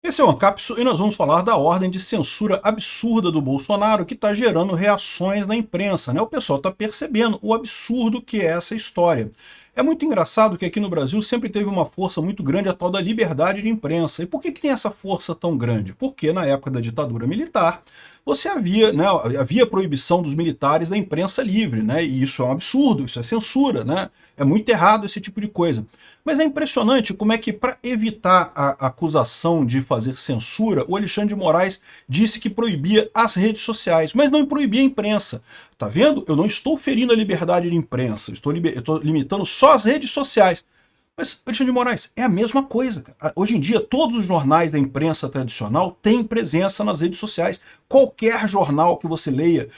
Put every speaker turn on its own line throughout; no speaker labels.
Esse é o Ancapsu e nós vamos falar da ordem de censura absurda do Bolsonaro que está gerando reações na imprensa, né? O pessoal está percebendo o absurdo que é essa história. É muito engraçado que aqui no Brasil sempre teve uma força muito grande a tal da liberdade de imprensa. E por que tem essa força tão grande? Porque na época da ditadura militar, havia proibição dos militares da imprensa livre, né? E isso é um absurdo, isso é censura, né? É muito errado esse tipo de coisa. Mas é impressionante como é que, para evitar a acusação de fazer censura, o Alexandre de Moraes disse que proibia as redes sociais, mas não proibia a imprensa. Tá vendo? Eu não estou ferindo a liberdade de imprensa, eu estou limitando só as redes sociais. Mas, Alexandre de Moraes, é a mesma coisa. Cara. Hoje em dia, todos os jornais da imprensa tradicional têm presença nas redes sociais. Qualquer jornal que você leia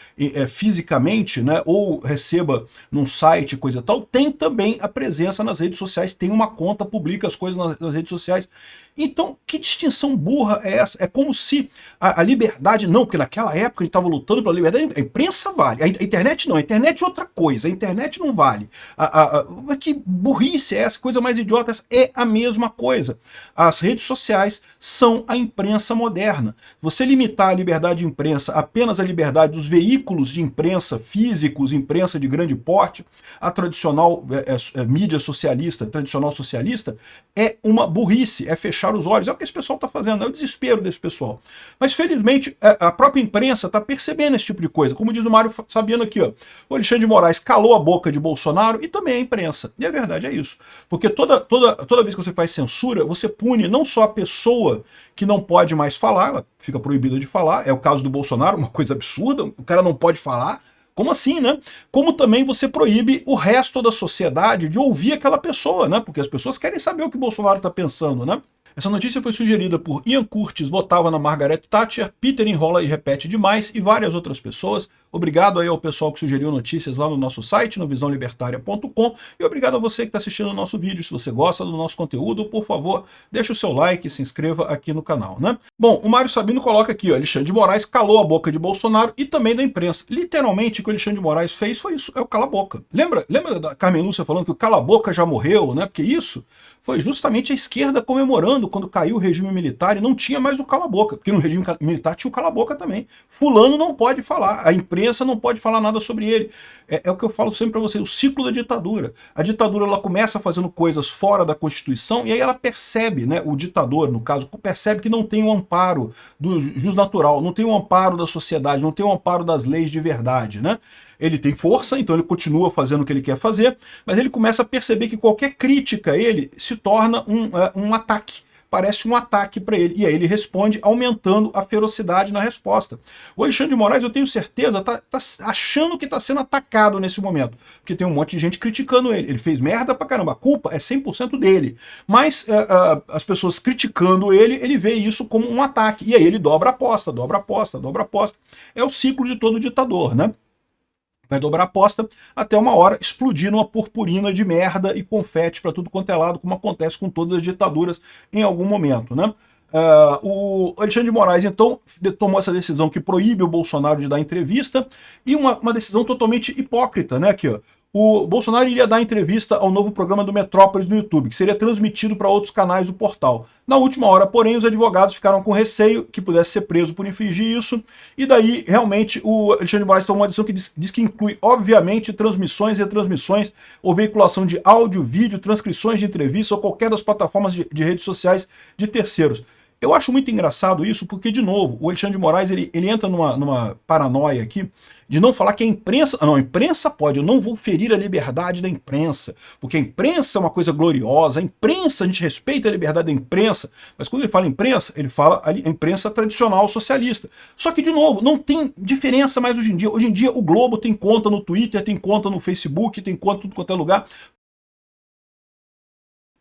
fisicamente, né, ou receba num site, coisa e tal, tem também a presença nas redes sociais, tem uma conta, publica as coisas nas redes sociais. Então, que distinção burra é essa? É como se a liberdade... Não, porque naquela época a gente estava lutando pela liberdade. A imprensa vale, a internet não. A internet é outra coisa, a internet não vale. Que burrice é essa? Coisa mais idiota. Essa é a mesma coisa. As redes sociais são a imprensa moderna. Você limitar a liberdade de imprensa apenas à liberdade dos veículos de imprensa físicos, imprensa de grande porte, a tradicional mídia socialista, tradicional socialista, é uma burrice, é fechar os olhos. É o que esse pessoal está fazendo, é o desespero desse pessoal. Mas felizmente a própria imprensa está percebendo esse tipo de coisa. Como diz o Mário Fabiano aqui, ó, o Alexandre de Moraes calou a boca de Bolsonaro e também a imprensa. E a verdade é isso. Porque toda vez que você faz censura, você pune não só a pessoa que não pode mais falar, ela fica proibida de falar, é o caso do Bolsonaro, uma coisa absurda, o cara não pode falar. Como assim, né? Como também você proíbe o resto da sociedade de ouvir aquela pessoa, né? Porque as pessoas querem saber o que o Bolsonaro está pensando, né? Essa notícia foi sugerida por Ian Curtis, votava na Margaret Thatcher, Peter enrola e repete demais e várias outras pessoas. Obrigado aí ao pessoal que sugeriu notícias lá no nosso site, no visãolibertaria.com, e obrigado a você que está assistindo o nosso vídeo. Se você gosta do nosso conteúdo, por favor, deixe o seu like e se inscreva aqui no canal, né? Bom, o Mário Sabino coloca aqui, ó, Alexandre de Moraes calou a boca de Bolsonaro e também da imprensa. Literalmente, o que o Alexandre de Moraes fez foi isso, é o cala-boca. Lembra da Carmen Lúcia falando que o cala-boca já morreu, né? Porque isso foi justamente a esquerda comemorando quando caiu o regime militar e não tinha mais o cala-boca, porque no regime militar tinha o cala-boca também. Fulano não pode falar, a imprensa não pode falar nada sobre ele. É o que eu falo sempre para você, o ciclo da ditadura. A ditadura ela começa fazendo coisas fora da Constituição e aí ela percebe, né, o ditador, no caso, percebe que não tem o amparo do jus natural, não tem o amparo da sociedade, não tem o amparo das leis de verdade, né? Ele tem força, então ele continua fazendo o que ele quer fazer, mas ele começa a perceber que qualquer crítica a ele se torna um ataque. Parece um ataque para ele. E aí ele responde aumentando a ferocidade na resposta. O Alexandre de Moraes, eu tenho certeza, tá achando que está sendo atacado nesse momento. Porque tem um monte de gente criticando ele. Ele fez merda pra caramba. A culpa é 100% dele. Mas as pessoas criticando ele, ele vê isso como um ataque. E aí ele dobra a aposta, dobra a aposta, dobra a aposta. É o ciclo de todo ditador, né? Vai dobrar a aposta até uma hora explodir numa purpurina de merda e confete para tudo quanto é lado, como acontece com todas as ditaduras em algum momento, né? O Alexandre de Moraes, então, tomou essa decisão que proíbe o Bolsonaro de dar entrevista e uma decisão totalmente hipócrita, né? Aqui, ó. O Bolsonaro iria dar entrevista ao novo programa do Metrópolis no YouTube, que seria transmitido para outros canais do portal. Na última hora, porém, os advogados ficaram com receio que pudesse ser preso por infringir isso, e daí, realmente, o Alexandre de Moraes tomou uma decisão que diz que inclui, obviamente, transmissões, retransmissões, ou veiculação de áudio, vídeo, transcrições de entrevista, ou qualquer das plataformas de redes sociais de terceiros. Eu acho muito engraçado isso, porque, de novo, o Alexandre de Moraes ele entra numa paranoia aqui de não falar que a imprensa... Não, a imprensa pode, eu não vou ferir a liberdade da imprensa, porque a imprensa é uma coisa gloriosa, a imprensa, a gente respeita a liberdade da imprensa, mas quando ele fala imprensa, ele fala a imprensa tradicional socialista. Só que, de novo, não tem diferença mais hoje em dia. Hoje em dia o Globo tem conta no Twitter, tem conta no Facebook, tem conta em tudo quanto é lugar.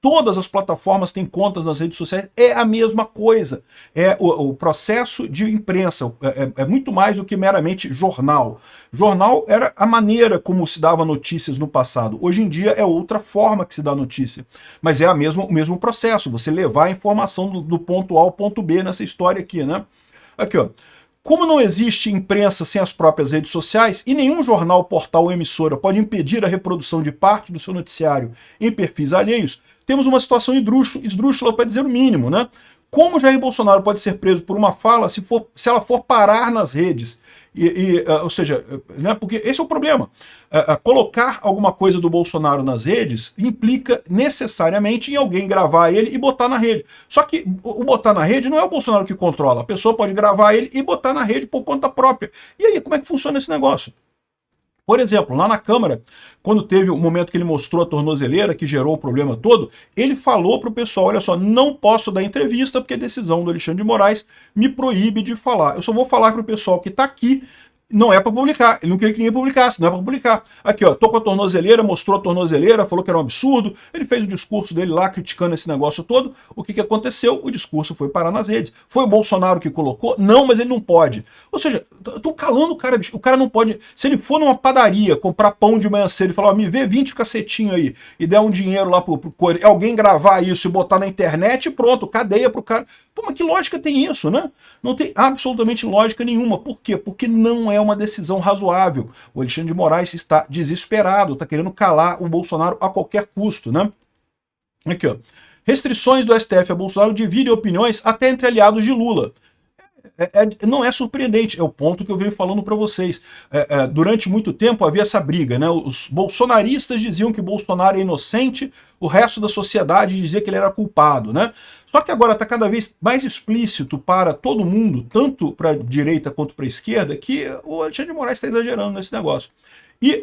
Todas as plataformas têm contas nas redes sociais, é a mesma coisa. É o processo de imprensa, é muito mais do que meramente jornal. Jornal era a maneira como se dava notícias no passado. Hoje em dia é outra forma que se dá notícia. Mas é o mesmo processo, você levar a informação do ponto A ao ponto B nessa história aqui, né? Aqui, ó. Como não existe imprensa sem as próprias redes sociais e nenhum jornal, portal ou emissora pode impedir a reprodução de parte do seu noticiário em perfis alheios, temos uma situação esdrúxula para dizer o mínimo, né? Como Jair Bolsonaro pode ser preso por uma fala se ela for parar nas redes? Ou seja, né, porque esse é o problema. Colocar alguma coisa do Bolsonaro nas redes implica necessariamente em alguém gravar ele e botar na rede. Só que o botar na rede não é o Bolsonaro que controla. A pessoa pode gravar ele e botar na rede por conta própria. E aí, como é que funciona esse negócio? Por exemplo, lá na Câmara, quando teve o momento que ele mostrou a tornozeleira, que gerou o problema todo, ele falou para o pessoal, olha só, não posso dar entrevista porque a decisão do Alexandre de Moraes me proíbe de falar. Eu só vou falar para o pessoal que está aqui, não é para publicar. Ele não queria que ninguém publicasse, não é para publicar. Aqui, ó, tô com a tornozeleira, mostrou a tornozeleira, falou que era um absurdo, ele fez o discurso dele lá criticando esse negócio todo. O que aconteceu? O discurso foi parar nas redes. Foi o Bolsonaro que colocou? Não, mas ele não pode. Ou seja, tô calando o cara, bicho. O cara não pode. Se ele for numa padaria comprar pão de manhã cedo e falar, ó, me vê 20 cacetinhos aí e der um dinheiro lá pro alguém gravar isso e botar na internet, pronto, cadeia pro cara. Pô, mas que lógica tem isso, né? Não tem absolutamente lógica nenhuma. Por quê? Porque não é uma decisão razoável. O Alexandre de Moraes está desesperado, está querendo calar o Bolsonaro a qualquer custo, né? Aqui, ó. Restrições do STF a Bolsonaro dividem opiniões até entre aliados de Lula. Não é surpreendente, é o ponto que eu venho falando para vocês. Durante muito tempo havia essa briga, né? Os bolsonaristas diziam que Bolsonaro é inocente, o resto da sociedade dizia que ele era culpado, né? Só que agora está cada vez mais explícito para todo mundo, tanto para a direita quanto para a esquerda, que o Alexandre de Moraes está exagerando nesse negócio. E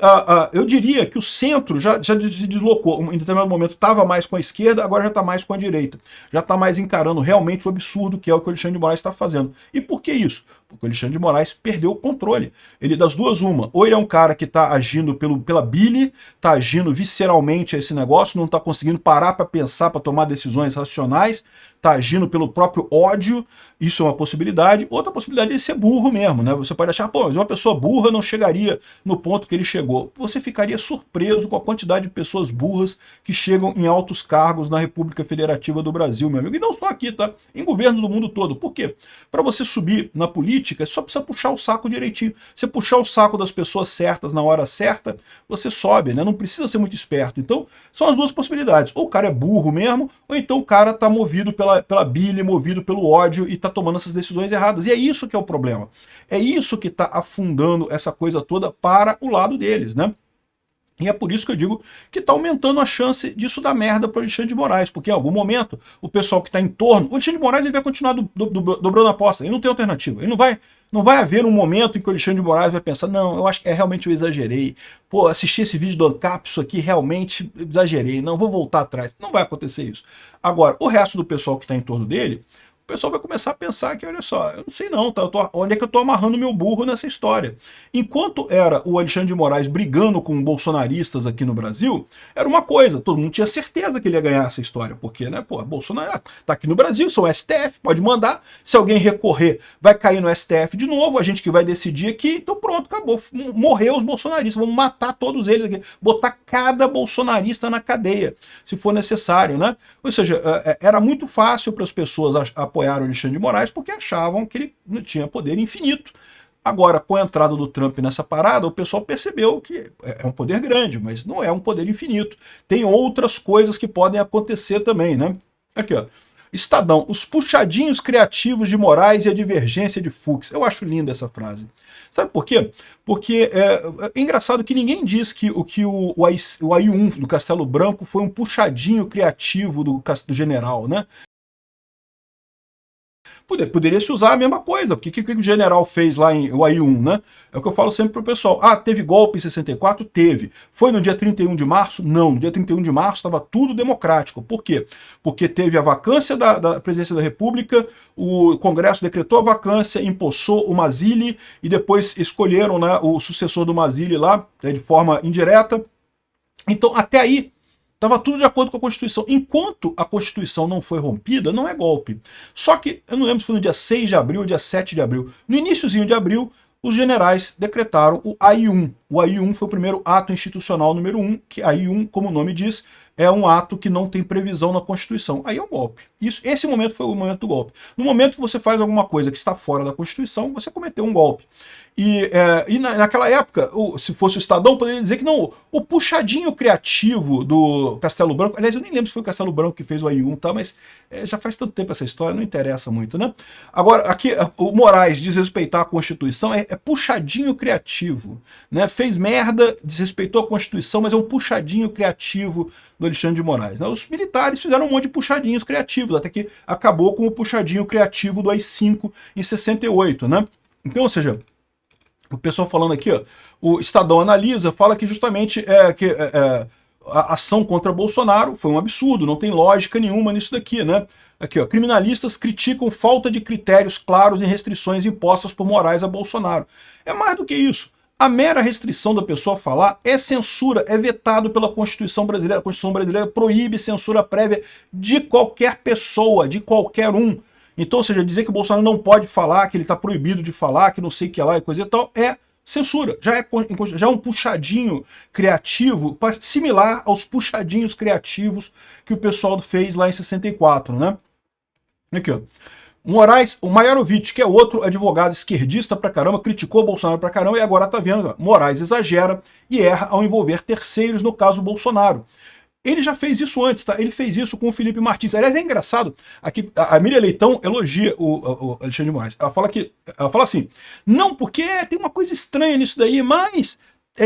eu diria que o centro já se deslocou. Em determinado momento estava mais com a esquerda, agora já está mais com a direita. Já está mais encarando realmente o absurdo que é o que o Alexandre de Moraes está fazendo. E por que isso? Porque o Alexandre de Moraes perdeu o controle. Ele, das duas, uma. Ou ele é um cara que está agindo pela bile, está agindo visceralmente a esse negócio, não está conseguindo parar para pensar, para tomar decisões racionais, está agindo pelo próprio ódio, isso é uma possibilidade. Outra possibilidade é ser burro mesmo, né? Você pode achar, pô, mas uma pessoa burra não chegaria no ponto que ele chegou. Você ficaria surpreso com a quantidade de pessoas burras que chegam em altos cargos na República Federativa do Brasil, meu amigo. E não só aqui, tá? Em governos do mundo todo. Por quê? Para você subir na política, só precisa puxar o saco direitinho. Você puxar o saco das pessoas certas na hora certa, você sobe, né? Não precisa ser muito esperto. Então, são as duas possibilidades. Ou o cara é burro mesmo, ou então o cara tá movido pela bile, movido pelo ódio e tá tomando essas decisões erradas. E é isso que é o problema. É isso que tá afundando essa coisa toda para o lado deles, né? E é por isso que eu digo que está aumentando a chance disso dar merda para o Alexandre de Moraes, porque em algum momento o pessoal que está em torno, o Alexandre de Moraes ele vai continuar dobrando a aposta, ele não tem alternativa, ele não vai haver um momento em que o Alexandre de Moraes vai pensar, não, eu acho que realmente eu exagerei, pô, assisti esse vídeo do Ancapso aqui, realmente exagerei, não vou voltar atrás, não vai acontecer isso. Agora, o resto do pessoal que está em torno dele, o pessoal vai começar a pensar que, olha só, eu não sei não, tá? Onde é que eu tô amarrando meu burro nessa história? Enquanto era o Alexandre de Moraes brigando com bolsonaristas aqui no Brasil, era uma coisa, todo mundo tinha certeza que ele ia ganhar essa história, porque, né, pô, Bolsonaro tá aqui no Brasil, são STF, pode mandar, se alguém recorrer, vai cair no STF de novo, a gente que vai decidir aqui, então pronto, acabou, morreu os bolsonaristas, vamos matar todos eles aqui, botar cada bolsonarista na cadeia, se for necessário, né? Ou seja, era muito fácil para as pessoas apoiar o Alexandre de Moraes porque achavam que ele tinha poder infinito. Agora, com a entrada do Trump nessa parada, o pessoal percebeu que é um poder grande, mas não é um poder infinito. Tem outras coisas que podem acontecer também, né? Aqui, ó. Estadão, os puxadinhos criativos de Moraes e a divergência de Fux. Eu acho linda essa frase. Sabe por quê? Porque é engraçado que ninguém diz que o AI-1 do Castelo Branco foi um puxadinho criativo do general, né? Poderia se usar a mesma coisa, porque o que o general fez lá em AI-1, né? É o que eu falo sempre pro pessoal. Ah, teve golpe em 64? Teve. Foi no dia 31 de março? Não. No dia 31 de março estava tudo democrático. Por quê? Porque teve a vacância da presidência da República, o Congresso decretou a vacância, empossou o Mazzilli e depois escolheram, né, o sucessor do Mazzilli lá, de forma indireta. Então, até aí, estava tudo de acordo com a Constituição. Enquanto a Constituição não foi rompida, não é golpe. Só que, eu não lembro se foi no dia 6 de abril ou dia 7 de abril. No iníciozinho de abril, os generais decretaram o AI-1. O AI-1 foi o primeiro ato institucional número 1, que AI-1, como o nome diz, é um ato que não tem previsão na Constituição. Aí é um golpe. Esse momento foi o momento do golpe. No momento que você faz alguma coisa que está fora da Constituição, você cometeu um golpe. Naquela época, se fosse o Estadão, poderia dizer que não, o puxadinho criativo do Castelo Branco, aliás, eu nem lembro se foi o Castelo Branco que fez o AI-1, tá? Mas já faz tanto tempo essa história, não interessa muito, né? Agora, aqui, o Moraes desrespeitar a Constituição é puxadinho criativo, né? Fez merda, desrespeitou a Constituição, mas é um puxadinho criativo do Alexandre de Moraes, né? Os militares fizeram um monte de puxadinhos criativos, até que acabou com o puxadinho criativo do AI-5 em 68, né? Então, ou seja, o pessoal falando aqui, ó, o Estadão Analisa fala que justamente a ação contra Bolsonaro foi um absurdo, não tem lógica nenhuma nisso daqui, né? Aqui, ó, criminalistas criticam falta de critérios claros em restrições impostas por Moraes a Bolsonaro. É mais do que isso. A mera restrição da pessoa falar é censura, é vetado pela Constituição brasileira. A Constituição brasileira proíbe censura prévia de qualquer pessoa, de qualquer um. Então, ou seja, dizer que o Bolsonaro não pode falar, que ele está proibido de falar, que não sei o que lá e coisa e tal, é censura. Já é um puxadinho criativo, similar aos puxadinhos criativos que o pessoal fez lá em 64, né? Aqui, ó. Moraes, o Maiarovitch, que é outro advogado esquerdista pra caramba, criticou o Bolsonaro pra caramba e agora tá vendo, ó, Moraes exagera e erra ao envolver terceiros no caso Bolsonaro. Ele já fez isso antes, tá? Ele fez isso com o Felipe Martins. Aliás, é engraçado, aqui a Miriam Leitão elogia o Alexandre de Moraes. Ela fala assim, não, porque tem uma coisa estranha nisso daí, mas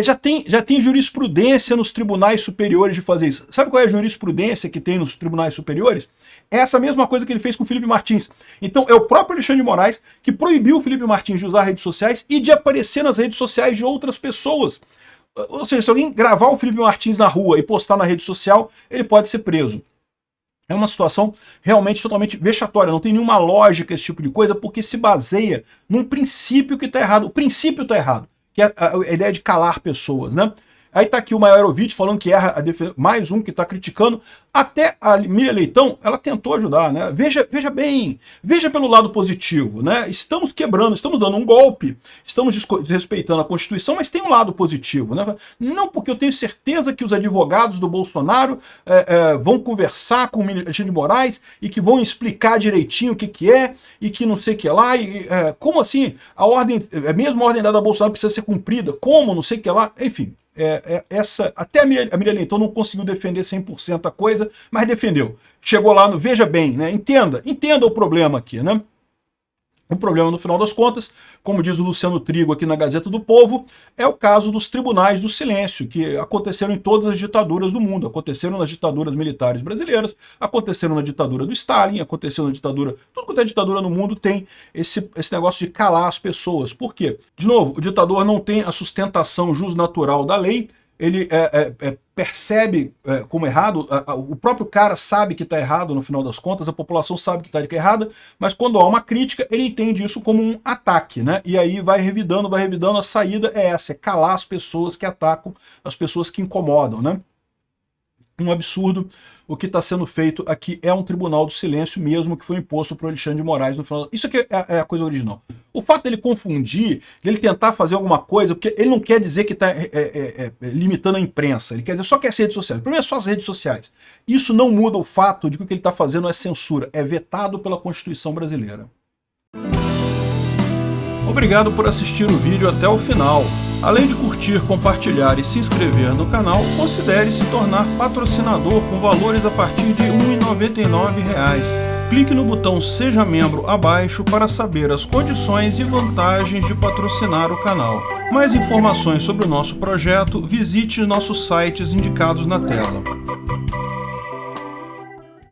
já tem jurisprudência nos tribunais superiores de fazer isso. Sabe qual é a jurisprudência que tem nos tribunais superiores? É essa mesma coisa que ele fez com o Felipe Martins. Então é o próprio Alexandre de Moraes que proibiu o Felipe Martins de usar redes sociais e de aparecer nas redes sociais de outras pessoas. Ou seja, se alguém gravar o Felipe Martins na rua e postar na rede social, ele pode ser preso. É uma situação realmente totalmente vexatória, não tem nenhuma lógica esse tipo de coisa, porque se baseia num princípio que está errado. O princípio está errado, que é a ideia de calar pessoas, né? Aí tá aqui o Maiarovitch falando que erra a defesa, mais um que está criticando. Até a Miriam Leitão, ela tentou ajudar, né? Veja bem, veja pelo lado positivo, né? Estamos quebrando, estamos dando um golpe, estamos desrespeitando a Constituição, mas tem um lado positivo, né? Não, porque eu tenho certeza que os advogados do Bolsonaro vão conversar com o Alexandre de Moraes e que vão explicar direitinho o que é e que não sei o que lá. Como assim? A ordem, mesmo a ordem dada a Bolsonaro precisa ser cumprida? Como? Não sei o que lá? Enfim. Até a Miriam Leitão não conseguiu defender 100% a coisa, mas defendeu. Chegou lá no veja bem, né? Entenda o problema aqui, né? O problema, no final das contas, como diz o Luciano Trigo aqui na Gazeta do Povo, é o caso dos tribunais do silêncio, que aconteceram em todas as ditaduras do mundo. Aconteceram nas ditaduras militares brasileiras, aconteceram na ditadura do Stalin, aconteceu na ditadura... Tudo quanto é ditadura no mundo tem esse negócio de calar as pessoas. Por quê? De novo, o ditador não tem a sustentação jusnatural da lei, ele percebe como errado, o próprio cara sabe que está errado no final das contas, a população sabe que está errada, mas quando há uma crítica, ele entende isso como um ataque, né? E aí vai revidando, a saída é essa, é calar as pessoas que atacam, as pessoas que incomodam, né? Um absurdo. O que está sendo feito aqui é um tribunal do silêncio mesmo que foi imposto por Alexandre de Moraes no final. Isso aqui é a coisa original. O fato dele confundir, dele tentar fazer alguma coisa, porque ele não quer dizer que está limitando a imprensa, ele quer dizer só que as redes sociais. O problema é só as redes sociais. Isso não muda o fato de que o que ele está fazendo é censura, é vetado pela Constituição brasileira. Obrigado por assistir o vídeo até o final. Além de curtir, compartilhar e se inscrever no canal, considere se tornar patrocinador com valores a partir de R$ 1,99. Clique no botão Seja Membro abaixo para saber as condições e vantagens de patrocinar o canal. Mais informações sobre o nosso projeto, visite nossos sites indicados na tela.